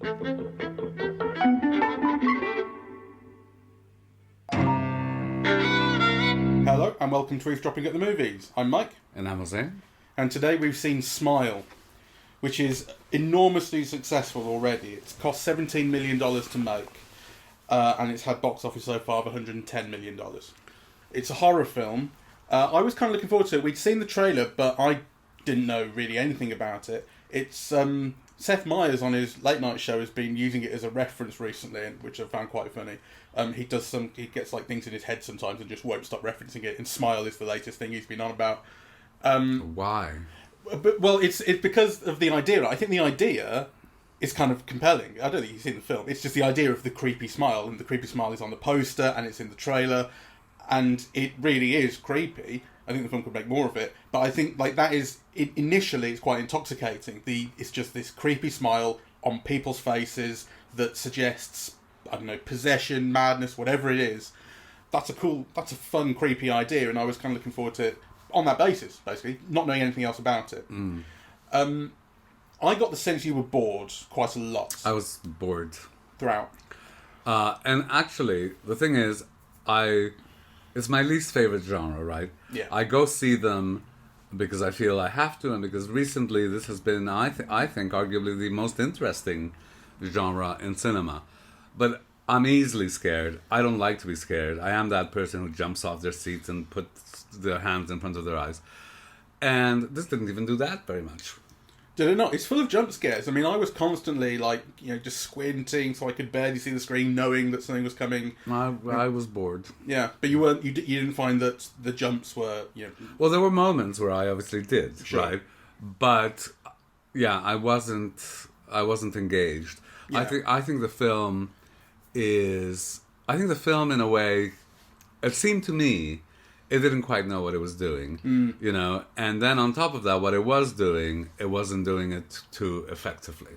Hello and welcome to Eavesdropping at the Movies. I'm Mike. And I'm Jose. And today we've seen Smile, which is enormously successful already. It's cost $17 million to make, and it's had box office so far of $110 million. It's a horror film. I was kind of looking forward to it. We'd seen the trailer, but I didn't know really anything about it. It's Seth Meyers on his late night show has been using it as a reference recently, which I found quite funny. He gets like things in his head sometimes and just won't stop referencing it. And Smile is the latest thing he's been on about. Why? Well, it's because of the idea. I think the idea is kind of compelling. I don't think you've seen the film. It's just the idea of the creepy smile, and the creepy smile is on the poster and it's in the trailer, and it really is creepy. I think the film could make more of it, but I think like that is initially it's quite intoxicating. It's just this creepy smile on people's faces that suggests, I don't know, possession, madness, whatever it is. That's a fun, creepy idea, and I was kind of looking forward to it on that basis, basically, not knowing anything else about it. I got the sense you were bored quite a lot. I was bored throughout. And actually, the thing is, it's my least favorite genre, right? Yeah. I go see them because I feel I have to, and because recently this has been, I think, arguably the most interesting genre in cinema. But I'm easily scared. I don't like to be scared. I am that person who jumps off their seats and puts their hands in front of their eyes. And this didn't even do that very much. Did it not? It's full of jump scares. I mean, I was constantly just squinting so I could barely see the screen, knowing that something was coming. I was bored. Yeah, but you didn't find that the jumps were, Well, there were moments where I obviously did, sure. Right? But yeah, I wasn't engaged. Yeah. I think the film in a way, it seemed to me, it didn't quite know what it was doing, and then on top of that, what it was doing, it wasn't doing it too effectively.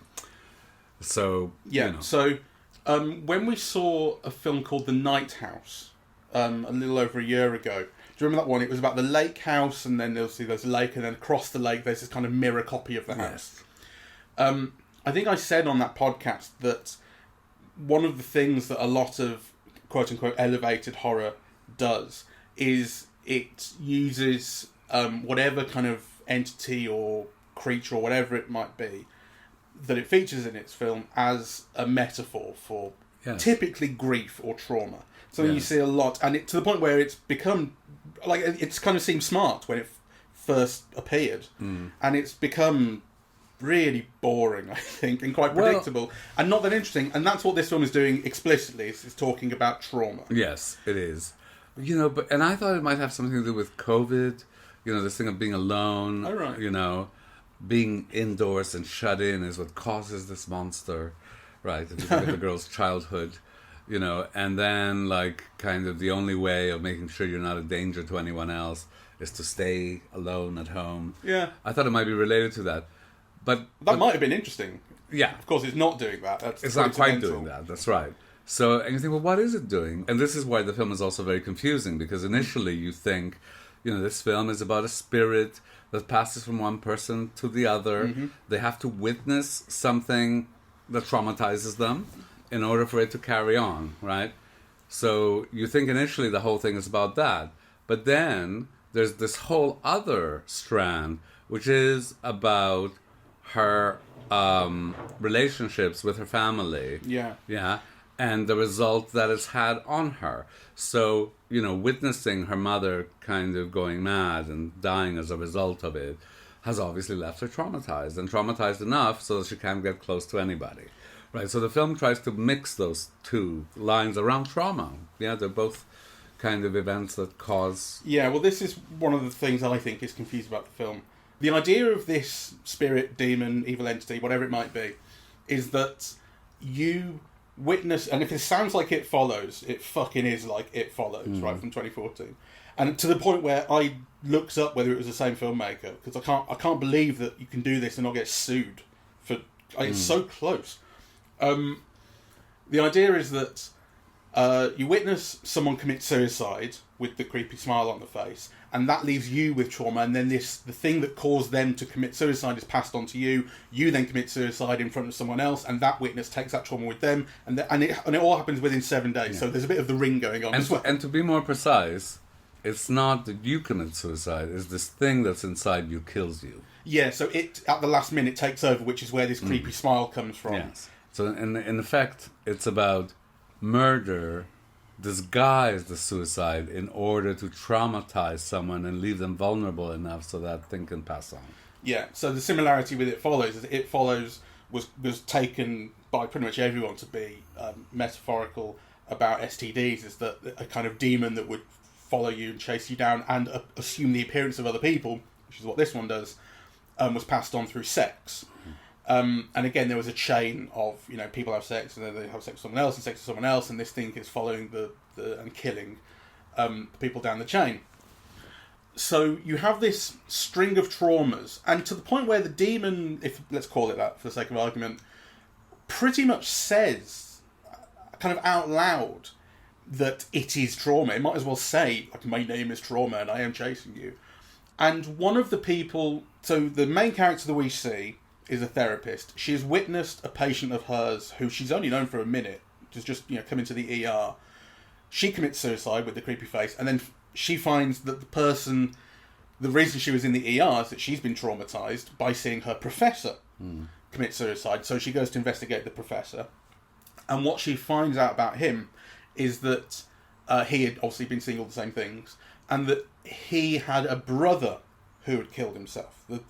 So, yeah. So, when we saw a film called The Night House, a little over a year ago, do you remember that one? It was about the lake house, and then there's a lake, and then across the lake, there's this kind of mirror copy of the house. Yes. I think I said on that podcast that one of the things that a lot of quote-unquote elevated horror does is it uses whatever kind of entity or creature or whatever it might be that it features in its film as a metaphor for typically grief or trauma. Something you see a lot, and to the point where it's become, it's kind of seemed smart when it first appeared, and it's become really boring, I think, and quite predictable, and not that interesting. And that's what this film is doing explicitly. It's talking about trauma. Yes, it is. And I thought it might have something to do with COVID. This thing of being alone. Oh, right. Being indoors and shut in is what causes this monster, right? If you look at the girl's childhood, and then kind of the only way of making sure you're not a danger to anyone else is to stay alone at home. Yeah, I thought it might be related to that. But might have been interesting. Yeah. Of course, it's not doing that. It's not quite doing that. That's right. So, and you think, well, what is it doing? And this is why the film is also very confusing, because initially you think, this film is about a spirit that passes from one person to the other. Mm-hmm. They have to witness something that traumatizes them in order for it to carry on, right? So you think initially the whole thing is about that. But then there's this whole other strand, which is about her relationships with her family. Yeah. Yeah. And the result that it's had on her. So, witnessing her mother kind of going mad and dying as a result of it has obviously left her traumatized, and traumatized enough so that she can't get close to anybody. Right? So the film tries to mix those two lines around trauma. Yeah, they're both kind of events that cause... Yeah, well, this is one of the things I think is confused about the film. The idea of this spirit, demon, evil entity, whatever it might be, is that you witness, and if it sounds like It Follows, it fucking is like It Follows, right, from 2014. And to the point where I looked up whether it was the same filmmaker, because I can't believe that you can do this and not get sued for... It's so close. The idea is that you witness someone commit suicide with the creepy smile on the face, and that leaves you with trauma, and then the thing that caused them to commit suicide is passed on to you. You then commit suicide in front of someone else, and that witness takes that trauma with them, and it all happens within 7 days. Yeah. So there's a bit of the ring going on as well. And to be more precise, it's not that you commit suicide; it's this thing that's inside you kills you. Yeah. So it at the last minute takes over, which is where this creepy smile comes from. Yes. So in effect, it's about murder disguised as suicide in order to traumatize someone and leave them vulnerable enough so that thing can pass on. Yeah, so the similarity with It Follows is It Follows was taken by pretty much everyone to be metaphorical about STDs, is that a kind of demon that would follow you and chase you down and assume the appearance of other people, which is what this one does, was passed on through sex. And again, there was a chain of, people have sex and then they have sex with someone else and sex with someone else, and this thing is following and killing people down the chain. So you have this string of traumas, and to the point where the demon, if let's call it that for the sake of argument, pretty much says, kind of out loud, that it is trauma. It might as well say, like, my name is trauma and I am chasing you. And one of the people, so the main character that we see is a therapist. She has witnessed a patient of hers who she's only known for a minute, just come into the ER. She commits suicide with the creepy face, and then she finds that the reason she was in the ER is that she's been traumatized by seeing her professor commit suicide. So she goes to investigate the professor, and what she finds out about him is that he had obviously been seeing all the same things, and that he had a brother who had killed himself. The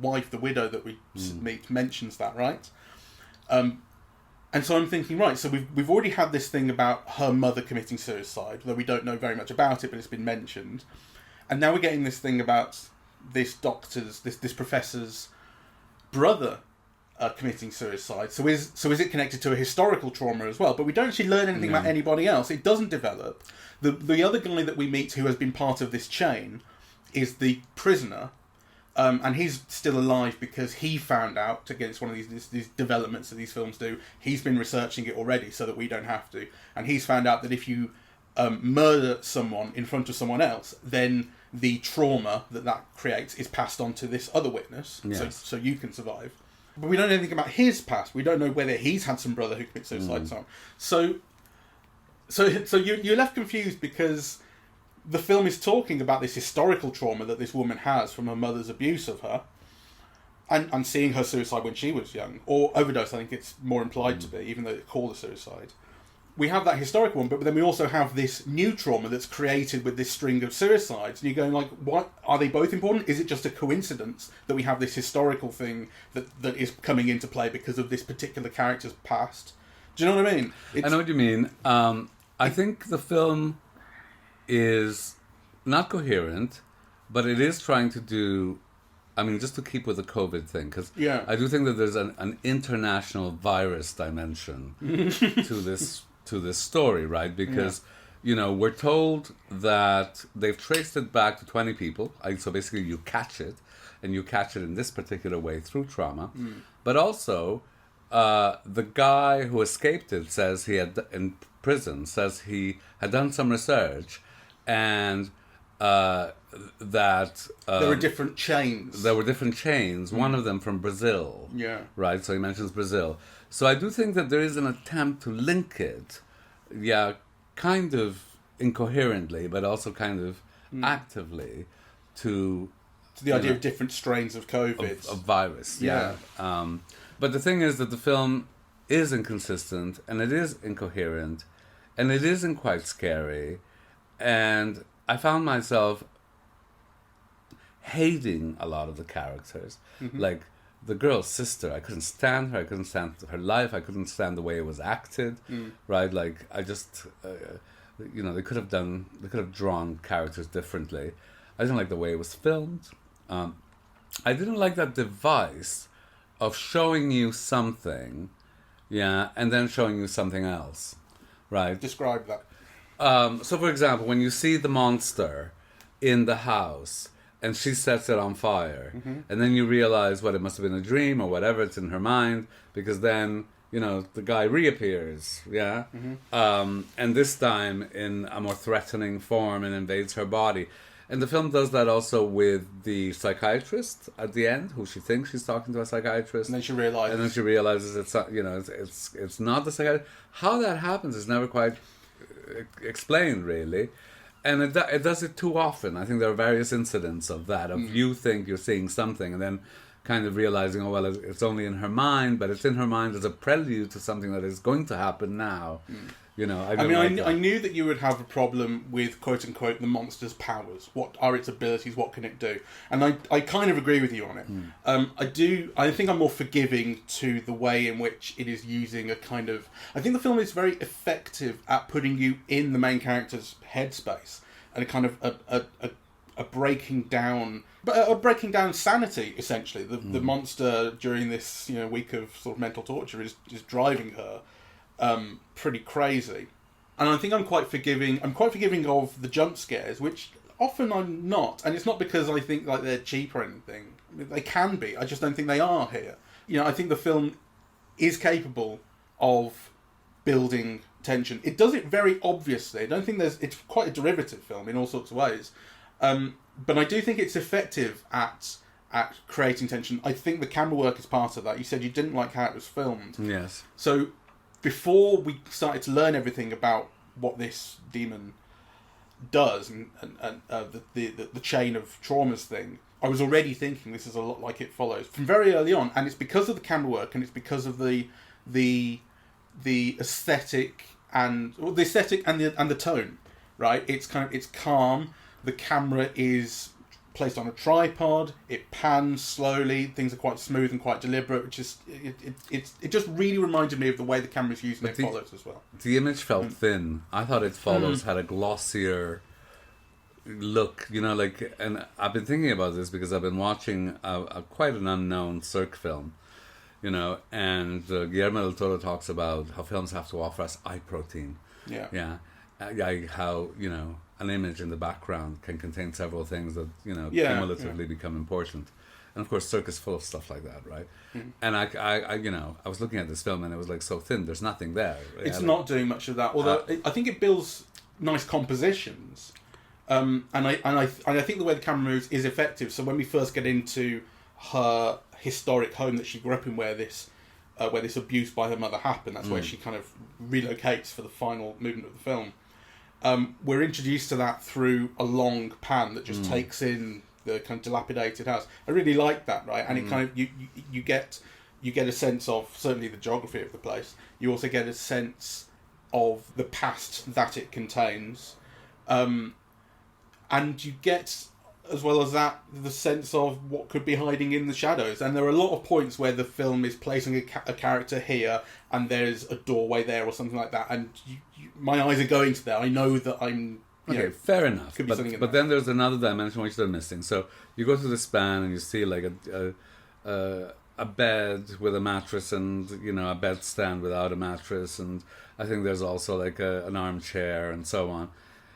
wife, the widow that we meet, mentions that, right? And so I'm thinking, right, so we've already had this thing about her mother committing suicide, though we don't know very much about it, but it's been mentioned. And now we're getting this thing about this doctor's, this professor's brother committing suicide. So is it connected to a historical trauma as well? But we don't actually learn anything about anybody else. It doesn't develop. The other guy that we meet who has been part of this chain is the prisoner. And he's still alive because he found out, again, it's one of these developments that these films do, he's been researching it already so that we don't have to. And he's found out that if you murder someone in front of someone else, then the trauma that creates is passed on to this other witness, so you can survive. But we don't know anything about his past. We don't know whether he's had some brother who commits suicide and so on. So you're left confused because the film is talking about this historical trauma that this woman has from her mother's abuse of her, and seeing her suicide when she was young, or overdose, I think it's more implied to be, even though it's called a suicide. We have that historical one, but then we also have this new trauma that's created with this string of suicides, and you're going like, what, are they both important? Is it just a coincidence that we have this historical thing that is coming into play because of this particular character's past? Do you know what I mean? I know what you mean. I think the film is not coherent, but it is trying to do, just to keep with the COVID thing, because I do think that there's an international virus dimension to this story, right? Because we're told that they've traced it back to 20 people. So basically you catch it, and you catch it in this particular way through trauma. But also, the guy who escaped it says he had, in prison, says he had done some research, and that there were different chains. There were different chains. One of them from Brazil. Right. So he mentions Brazil. So I do think that there is an attempt to link it, kind of incoherently, but also kind of actively to the idea of different strains of COVID, of virus. But the thing is that the film is inconsistent, and it is incoherent, and it isn't quite scary. And I found myself hating a lot of the characters. Like the girl's sister, I couldn't stand her. I couldn't stand her life. I couldn't stand the way it was acted. Right? Like I just, they could have drawn characters differently. I didn't like the way it was filmed. I didn't like that device of showing you something, and then showing you something else. Right? Describe that. So, for example, when you see the monster in the house and she sets it on fire, and then you realize it must have been a dream or whatever, it's in her mind, because then, the guy reappears, and this time in a more threatening form and invades her body. And the film does that also with the psychiatrist at the end, who she thinks she's talking to a psychiatrist, And then she realizes. and then she realizes it's not, it's not the psychiatrist. How that happens is never quite explained, really, and it does it too often. I think there are various incidents of that. You think you're seeing something, and then kind of realizing, oh well, it's only in her mind, but it's in her mind as a prelude to something that is going to happen now. I knew that you would have a problem with quote unquote the monster's powers. What are its abilities? What can it do? And I kind of agree with you on it. I think I'm more forgiving to the way in which it is using a kind of. I think the film is very effective at putting you in the main character's headspace and a kind of a breaking down. But a breaking down sanity, essentially. The monster during this week of sort of mental torture is driving her pretty crazy. And I think I'm quite forgiving of the jump scares, which often I'm not. And it's not because I think like they're cheap or anything. I mean, they can be. I just don't think they are here. I think the film is capable of building tension. It does it very obviously. I don't think it's quite a derivative film in all sorts of ways. But I do think it's effective at creating tension. I think the camera work is part of that. You said you didn't like how it was filmed. Yes. So before we started to learn everything about what this demon does and the chain of traumas thing, I was already thinking this is a lot like It Follows from very early on, and it's because of the camera work and it's because of the aesthetic and the tone, right? It's calm. The camera is placed on a tripod. It pans slowly. Things are quite smooth and quite deliberate, which is it just really reminded me of the way the camera's used in It Follows as well. The image felt thin. I thought It Follows had a glossier look, and I've been thinking about this because I've been watching quite an unknown Cirque film, and Guillermo del Toro talks about how films have to offer us eye protein. Yeah. How an image in the background can contain several things that cumulatively become important, and of course Cirque is full of stuff like that, right? And I was looking at this film and it was like so thin. There's nothing there. It's not doing much of that. Although I think it builds nice compositions, and I think the way the camera moves is effective. So when we first get into her historic home that she grew up in, where this abuse by her mother happened, that's where she kind of relocates for the final movement of the film. We're introduced to that through a long pan that just takes in the kind of dilapidated house. I really like that, right? And it kind of you get a sense of certainly the geography of the place. You also get a sense of the past that it contains, and you get, as well as that, the sense of what could be hiding in the shadows. And there are a lot of points where the film is placing a character here and there's a doorway there or something like that, and my eyes are going to there. I know that I'm... Okay, fair enough. Could be something in but there. then there's another dimension which they're missing. So you go through the span and you see like a bed with a mattress and, a bed stand without a mattress. And I think there's also like an armchair and so on.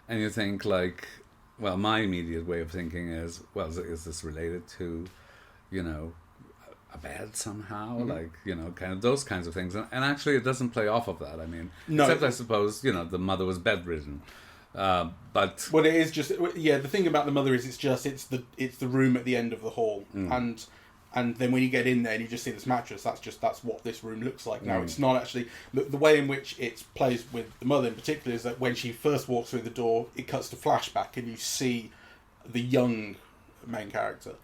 And you think like... Well, my immediate way of thinking is, well, is this related to, a bed somehow? Like, kind of those kinds of things. And actually, it doesn't play off of that. I mean, no. Except I suppose, the mother was bedridden. But... Well, it is just... Yeah, the thing about the mother is it's the room at the end of the hall. And then when you get in there and you just see this mattress, that's what this room looks like now. It's not actually... The way in which it plays with the mother in particular is that when she first walks through the door, it cuts to flashback and you see the young main character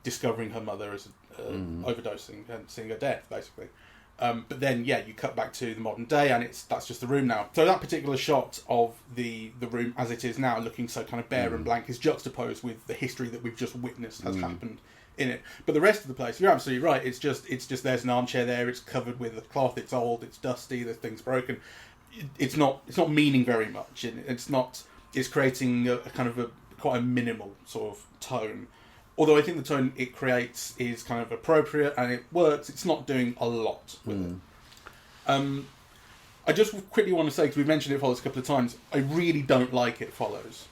discovering her mother as overdosing and seeing her death, basically. But then, you cut back to the modern day and that's just the room now. So that particular shot of the room as it is now, looking so kind of bare and blank, is juxtaposed with the history that we've just witnessed has happened in it. But the rest of the place, you're absolutely right. It's just there's an armchair there. It's covered with a cloth. It's old. It's dusty. The thing's broken. It's not meaning very much. It's creating a kind of quite a minimal sort of tone. Although I think the tone it creates is kind of appropriate and it works. It's not doing a lot with it. I just quickly want to say, because we've mentioned It Follows a couple of times, I really don't like It Follows.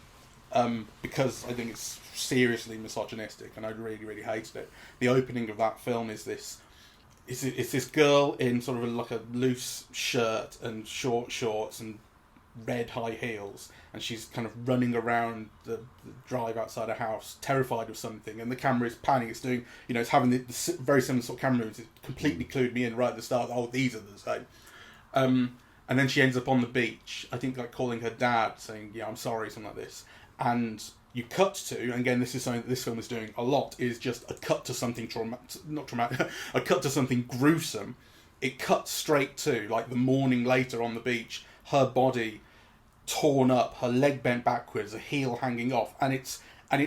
Because I think it's seriously misogynistic, and I really, really hated it. The opening of that film is this girl in sort of like a loose shirt and short shorts and red high heels, and she's kind of running around the drive outside her house, terrified of something, and the camera is panning. It's doing, it's having the very similar sort of camera moves. It completely clued me in right at the start. Oh, these are the same. And then she ends up on the beach, I think, like calling her dad, saying, "Yeah, I'm sorry," something like this. And you cut to, and again, this is something that this film is doing a lot, is just a cut to something not traumatic, a cut to something gruesome. It cuts straight to, like, the morning later on the beach, her body torn up, her leg bent backwards, a heel hanging off, and it's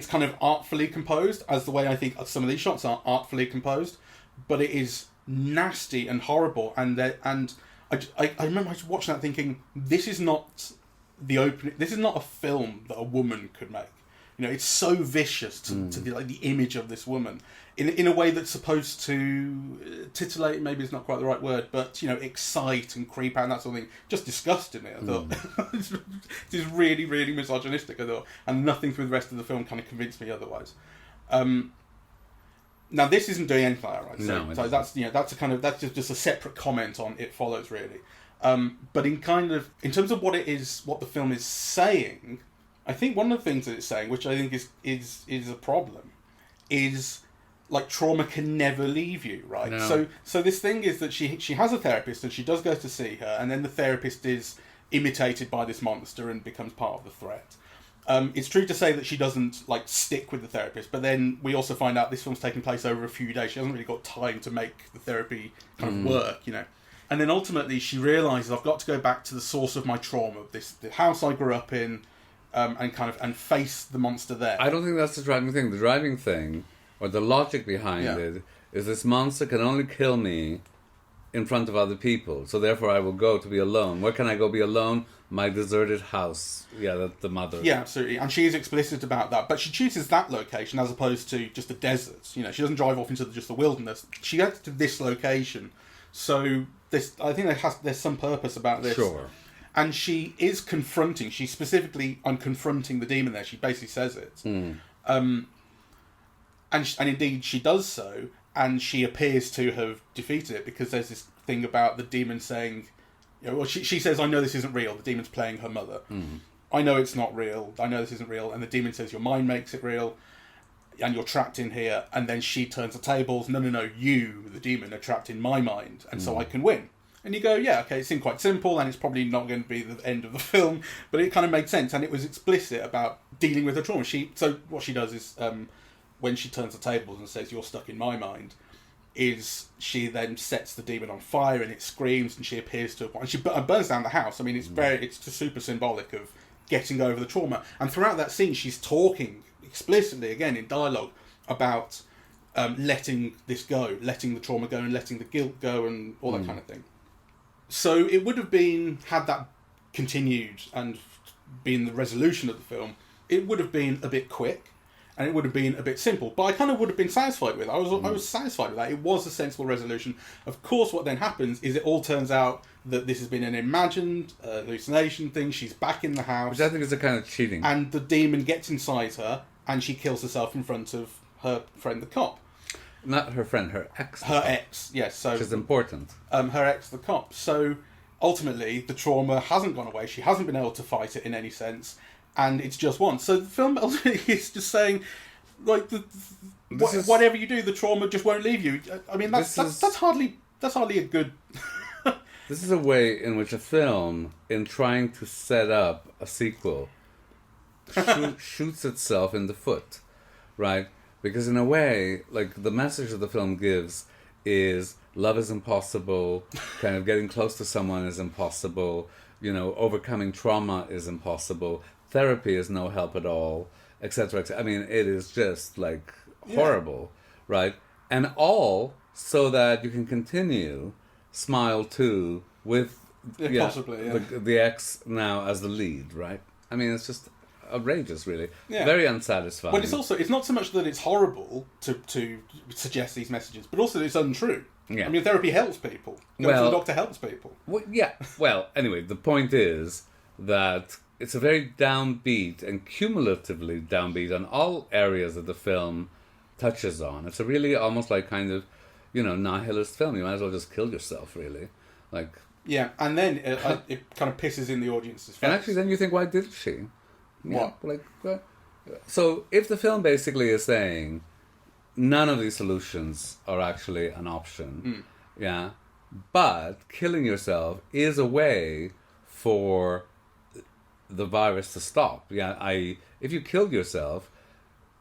kind of artfully composed, as the way I think some of these shots are artfully composed, but it is nasty and horrible, and I remember watching that thinking, this is not a film that a woman could make. It's so vicious to the image of this woman in a way that's supposed to titillate, maybe it's not quite the right word, but excite and creep out and that sort of thing. Just disgusted me. I thought this is really, really misogynistic. I thought, and nothing through the rest of the film kind of convinced me otherwise. Now this isn't doing anything like that, right? So that's just a separate comment on It Follows, really. But in terms of what the film is saying, I think one of the things that it's saying, which I think is a problem, is like trauma can never leave you, right? No. So this thing is that she has a therapist and she does go to see her, and then the therapist is imitated by this monster and becomes part of the threat. It's true to say that she doesn't like stick with the therapist, but then we also find out this film's taking place over a few days. She hasn't really got time to make the therapy kind of work, And then ultimately she realises, I've got to go back to the source of my trauma, the house I grew up in, and face the monster there. I don't think that's the driving thing. The driving thing, or the logic behind it, is this monster can only kill me in front of other people, so therefore I will go to be alone. Where can I go be alone? My deserted house. Yeah, the mother. Yeah, absolutely. And she is explicit about that. But she chooses that location as opposed to just the deserts. She doesn't drive off into just the wilderness. She gets to this location. So I think there's some purpose about this. Sure. And she is confronting. She's specifically confronting the demon there. She basically says it. And indeed she does so. And she appears to have defeated it, because there's this thing about the demon saying, she says, "I know this isn't real." The demon's playing her mother. "I know it's not real. I know this isn't real." And the demon says, "Your mind makes it real, and you're trapped in here." And then she turns the tables. "No, you, the demon, are trapped in my mind, and so I can win." And you go, yeah, okay, it seemed quite simple, and it's probably not going to be the end of the film, but it kind of made sense, and it was explicit about dealing with her trauma. So what she does is, when she turns the tables and says, "You're stuck in my mind," is she then sets the demon on fire, and it screams, and she appears to, and she burns down the house. I mean, it's just super symbolic of getting over the trauma. And throughout that scene, she's talking explicitly, again in dialogue, about letting this go, letting the trauma go, and letting the guilt go, and all that kind of thing. So it would have been, had that continued and been the resolution of the film, it would have been a bit quick, and it would have been a bit simple. But I kind of would have been satisfied with it. I was satisfied with that. It was a sensible resolution. Of course, what then happens is it all turns out that this has been an imagined hallucination thing. She's back in the house. Which I think is a kind of cheating. And the demon gets inside her, and she kills herself in front of her friend, the cop. Not her friend, her ex. Her ex, yes. So, which is important. Her ex, the cop. So ultimately, the trauma hasn't gone away. She hasn't been able to fight it in any sense, and it's just one. So the film ultimately is just saying, like, whatever you do, the trauma just won't leave you. I mean, that's hardly a good. This is a way in which a film, in trying to set up a sequel, shoots itself in the foot, right? Because in a way, like, the message that the film gives is love is impossible, kind of getting close to someone is impossible, overcoming trauma is impossible, therapy is no help at all, etc. I mean, it is just, like, horrible, right? And all so that you can continue Smile 2 with the ex now as the lead, right? I mean, it's just outrageous, really. Very unsatisfying. But it's not so much that it's horrible to suggest these messages, but also that it's untrue. I mean, therapy helps people. Going to the doctor helps people. Well, anyway, the point is that it's a very downbeat and cumulatively downbeat on all areas that the film touches on. It's a really almost like kind of, nihilist film. You might as well just kill yourself, really. Like, Yeah, and then it kind of pisses in the audience's face. And actually, then you think, why did she? Yeah, What? So if the film basically is saying none of these solutions are actually an option, yeah, but killing yourself is a way for the virus to stop. Yeah, if you kill yourself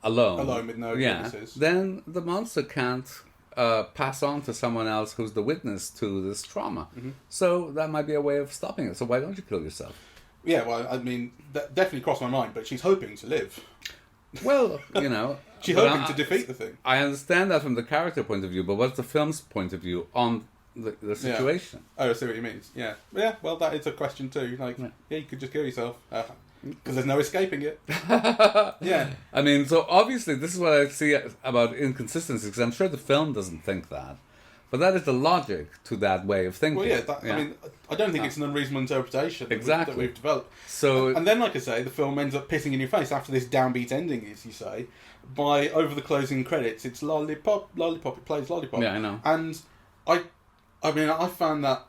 alone with no witnesses, then the monster can't pass on to someone else who's the witness to this trauma. So that might be a way of stopping it. So why don't you kill yourself? Yeah, well, I mean, that definitely crossed my mind, but she's hoping to live. Well, she's hoping to defeat the thing. I understand that from the character point of view, but what's the film's point of view on the situation? Yeah. Oh, I see what you mean. Yeah. Yeah, well, that is a question too. Like, you could just kill yourself. Because there's no escaping it. Yeah. I mean, so obviously this is what I see about inconsistencies, because I'm sure the film doesn't think that. But that is the logic to that way of thinking. Well, I mean, I don't think it's an unreasonable interpretation that we've developed. So, and then, like I say, the film ends up pissing in your face after this downbeat ending, as you say, by over the closing credits. It's lollipop, lollipop, it plays lollipop. Yeah, I know. And I mean, I found that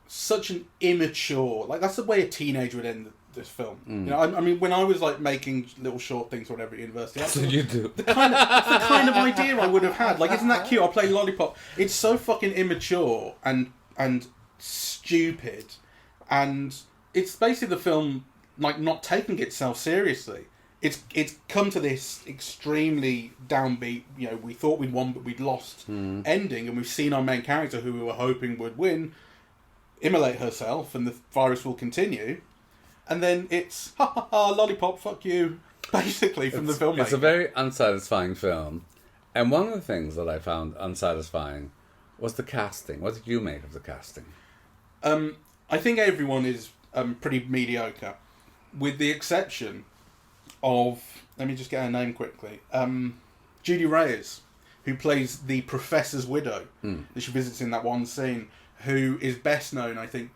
such an immature, like that's the way a teenager would end this film. I mean, when I was like making little short things or whatever at university, that's what you do. That's the kind of idea I would have had. Like, isn't that cute? I'll play lollipop. It's so fucking immature and stupid, and it's basically the film like not taking itself seriously. It's come to this extremely downbeat, we thought we'd won but we'd lost ending, and we've seen our main character, who we were hoping would win, immolate herself, and the virus will continue. And then it's, ha ha ha, lollipop, fuck you, basically, from the filmmaker. It's a very unsatisfying film. And one of the things that I found unsatisfying was the casting. What did you make of the casting? I think everyone is pretty mediocre, with the exception of, let me just get her name quickly, Judy Reyes, who plays the professor's widow, that she visits in that one scene, who is best known, I think,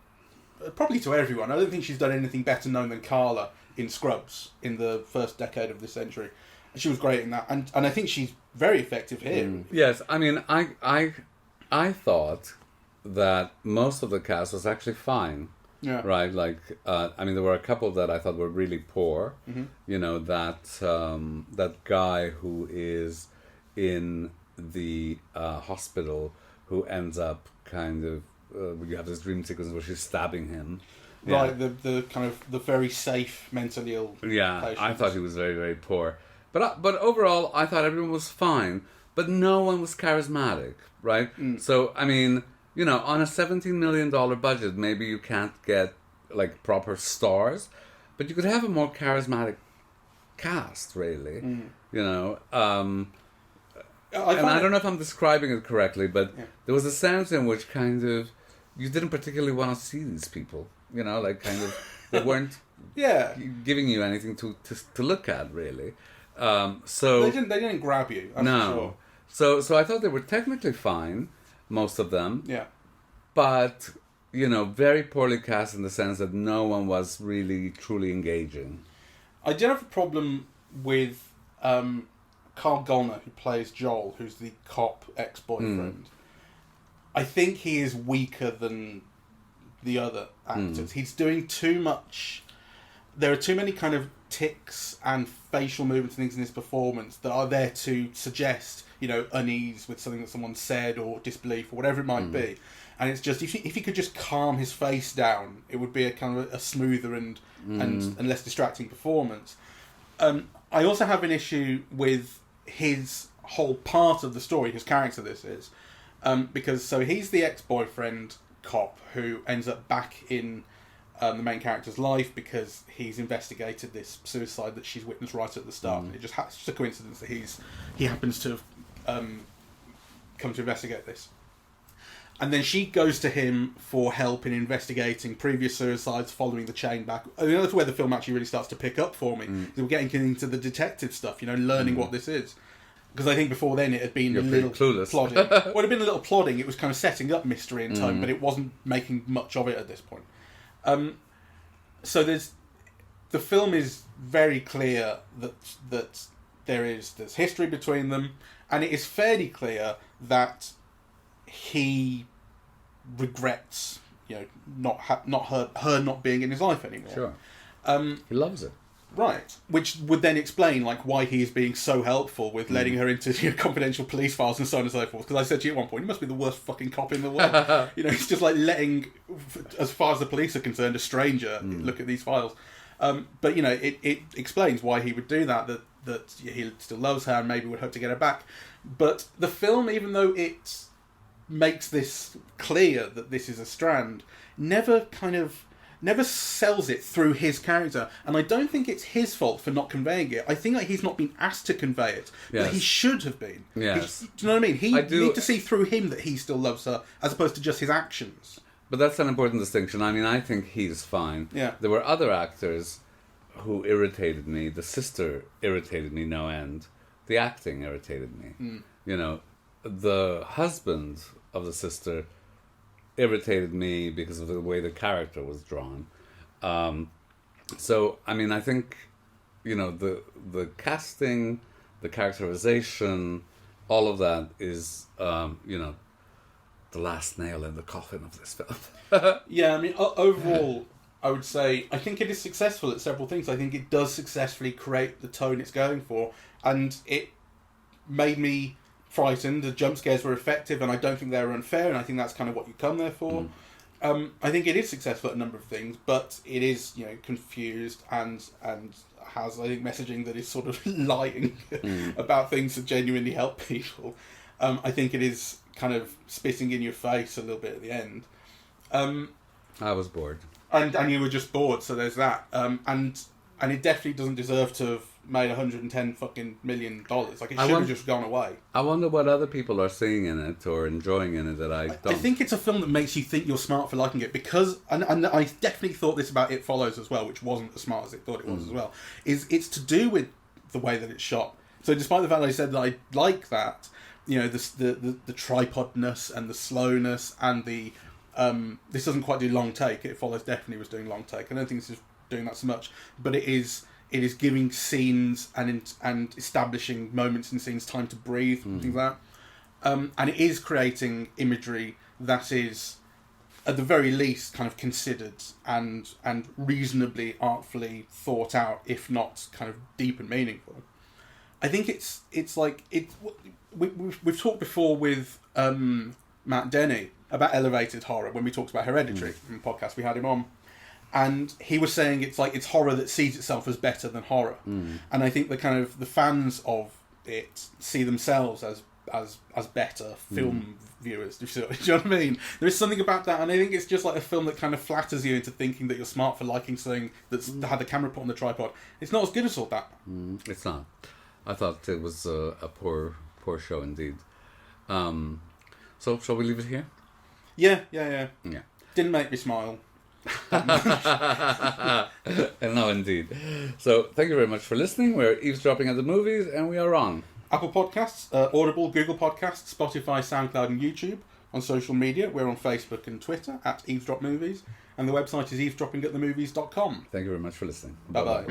probably to everyone. I don't think she's done anything better known than Carla in Scrubs in the first decade of this century. She was great in that, and I think she's very effective here. Yes, I mean, I thought that most of the cast was actually fine. Yeah. Right. Like, I mean, there were a couple that I thought were really poor. That guy who is in the hospital, who ends up kind of. You have this dream sequence where she's stabbing him. Right, the kind of the very safe mentally ill patient. I thought he was very, very poor. But overall, I thought everyone was fine, but no one was charismatic, right? So, I mean, on a $17 million budget, maybe you can't get, like, proper stars, but you could have a more charismatic cast, really, I don't know if I'm describing it correctly, but there was a sense in which kind of you didn't particularly want to see these people. Like kind of they weren't giving you anything to look at, really. So they didn't grab you. That's for sure. So I thought they were technically fine, most of them. Yeah. But very poorly cast in the sense that no one was really truly engaging. I did have a problem with Carl Gollner, who plays Joel, who's the cop ex-boyfriend. I think he is weaker than the other actors. He's doing too much. There are too many kind of tics and facial movements and things in his performance that are there to suggest, unease with something that someone said or disbelief or whatever it might be. And it's just, if he could just calm his face down, it would be a kind of a smoother and less distracting performance. I also have an issue with his whole part of the story, his character this is, because he's the ex-boyfriend cop who ends up back in the main character's life because he's investigated this suicide that she's witnessed right at the start. It's just a coincidence that he happens to have come to investigate this. And then she goes to him for help in investigating previous suicides, following the chain back. I mean, that's where the film actually really starts to pick up for me. We're getting into the detective stuff, learning what this is. Because I think before then it had been a little clueless. plodding. Well, it had been a little plodding. It was kind of setting up mystery and tone, but it wasn't making much of it at this point. So the film is very clear that there's history between them, and it is fairly clear that he regrets not her not being in his life anymore. Sure. He loves it. Right, which would then explain why he is being so helpful with letting her into confidential police files and so on and so forth. Because I said to you at one point, he must be the worst fucking cop in the world. It's just letting, as far as the police are concerned, a stranger look at these files. But it explains why he would do that. That he still loves her and maybe would hope to get her back. But the film, even though it makes this clear that this is a strand, never sells it through his character, and I don't think it's his fault for not conveying it. I think he's not been asked to convey it, but he should have been. Yes. Do you know what I mean? You need to see through him that he still loves her, as opposed to just his actions. But that's an important distinction. I mean, I think he's fine. Yeah. There were other actors who irritated me. The sister irritated me no end. The acting irritated me. The husband of the sister irritated me because of the way the character was drawn. So, I mean, I think, the casting, the characterization, all of that is, the last nail in the coffin of this film. Yeah, I mean, overall, I would say, I think it is successful at several things. I think it does successfully create the tone it's going for, and it made me frightened. The jump scares were effective, and I don't think they were unfair, and I think that's kind of what you come there for. I think it is successful at a number of things, but it is confused and has, I think, messaging that is sort of lying about things that genuinely help people. I think it is kind of spitting in your face a little bit at the end. I was bored, and you were just bored, so there's that. And it definitely doesn't deserve to have made $110 fucking million. It should have just gone away. I wonder what other people are seeing in it or enjoying in it that I don't. I think it's a film that makes you think you're smart for liking it, because, and I definitely thought this about It Follows as well, which wasn't as smart as it thought it was as well, it's to do with the way that it's shot. So despite the fact that I said that I like that, the tripodness and the slowness and the this doesn't quite do long take. It Follows definitely was doing long take. I don't think this is doing that so much, but it is giving scenes and establishing moments in scenes time to breathe and things like that. And it is creating imagery that is, at the very least, kind of considered and reasonably artfully thought out, if not kind of deep and meaningful. I think we've talked before with Matt Denny about elevated horror when we talked about Hereditary in the podcast. We had him on. And he was saying it's horror that sees itself as better than horror, and I think the fans of it see themselves as better film viewers. Do you know what I mean? There is something about that, and I think it's just like a film that kind of flatters you into thinking that you're smart for liking something that's had the camera put on the tripod. It's not as good as all that. It's not. I thought it was a poor show indeed. So shall we leave it here? Yeah. Didn't make me smile. No, indeed. So, thank you very much for listening. We're eavesdropping at the movies, and we are on Apple Podcasts, Audible, Google Podcasts, Spotify, SoundCloud, and YouTube. On social media, we're on Facebook and Twitter at Eavesdrop Movies, and the website is eavesdroppingatthemovies.com. Thank you very much for listening. Bye bye.